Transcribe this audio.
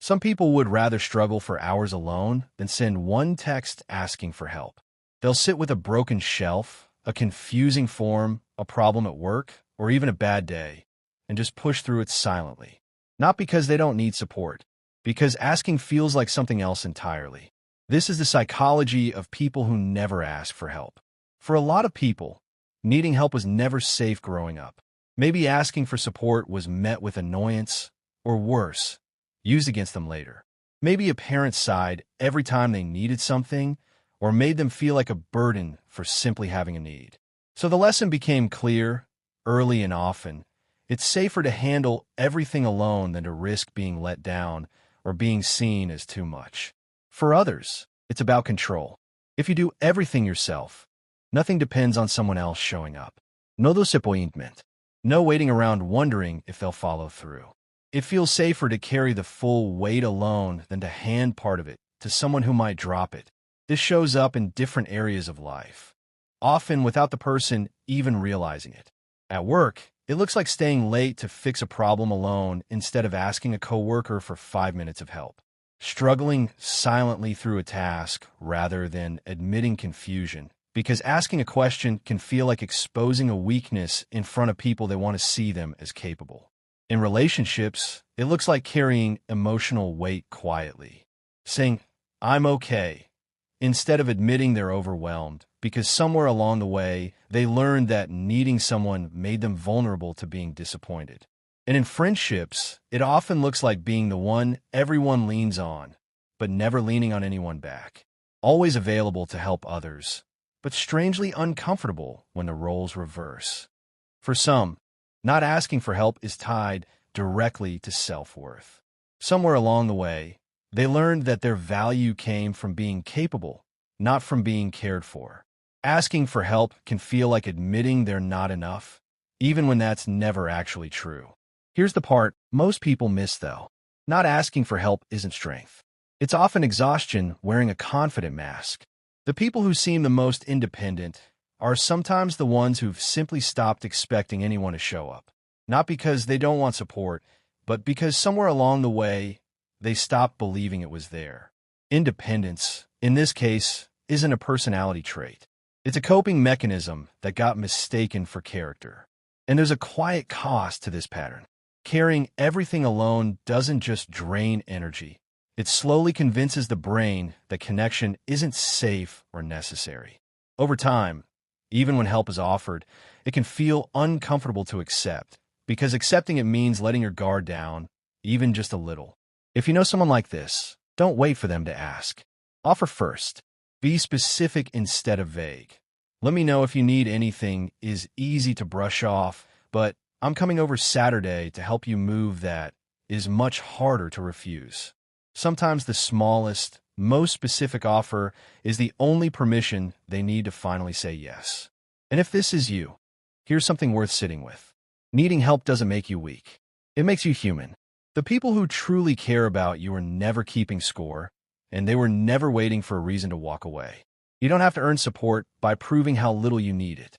Some people would rather struggle for hours alone than send one text asking for help. They'll sit with a broken shelf, a confusing form, a problem at work, or even a bad day, and just push through it silently. Not because they don't need support, because asking feels like something else entirely. This is the psychology of people who never ask for help. For a lot of people, needing help was never safe growing up. Maybe asking for support was met with annoyance, or worse, used against them later. Maybe a parent sighed every time they needed something, or made them feel like a burden for simply having a need. So the lesson became clear, early and often. It's safer to handle everything alone than to risk being let down or being seen as too much. For others, it's about control. If you do everything yourself, nothing depends on someone else showing up. No disappointment. No waiting around wondering if they'll follow through. It feels safer to carry the full weight alone than to hand part of it to someone who might drop it. This shows up in different areas of life, often without the person even realizing it. At work, it looks like staying late to fix a problem alone instead of asking a coworker for 5 minutes of help. Struggling silently through a task rather than admitting confusion, because asking a question can feel like exposing a weakness in front of people that want to see them as capable. In relationships, it looks like carrying emotional weight quietly, saying, "I'm okay," instead of admitting they're overwhelmed, because somewhere along the way, they learned that needing someone made them vulnerable to being disappointed. And in friendships, it often looks like being the one everyone leans on, but never leaning on anyone back. Always available to help others, but strangely uncomfortable when the roles reverse. For some, not asking for help is tied directly to self-worth. Somewhere along the way, they learned that their value came from being capable, not from being cared for. Asking for help can feel like admitting they're not enough, even when that's never actually true. Here's the part most people miss, though. Not asking for help isn't strength. It's often exhaustion wearing a confident mask. The people who seem the most independent are sometimes the ones who've simply stopped expecting anyone to show up. Not because they don't want support, but because somewhere along the way, they stopped believing it was there. Independence, in this case, isn't a personality trait. It's a coping mechanism that got mistaken for character. And there's a quiet cost to this pattern. Carrying everything alone doesn't just drain energy. It slowly convinces the brain that connection isn't safe or necessary. Over time, even when help is offered, it can feel uncomfortable to accept, because accepting it means letting your guard down, even just a little. If you know someone like this, don't wait for them to ask. Offer first. Be specific instead of vague. "Let me know if you need anything" is easy to brush off, but "I'm coming over Saturday to help you move that" is much harder to refuse. Sometimes the smallest, most specific offer is the only permission they need to finally say yes. And if this is you, here's something worth sitting with. Needing help doesn't make you weak. It makes you human. The people who truly care about you are never keeping score, and they were never waiting for a reason to walk away. You don't have to earn support by proving how little you need it.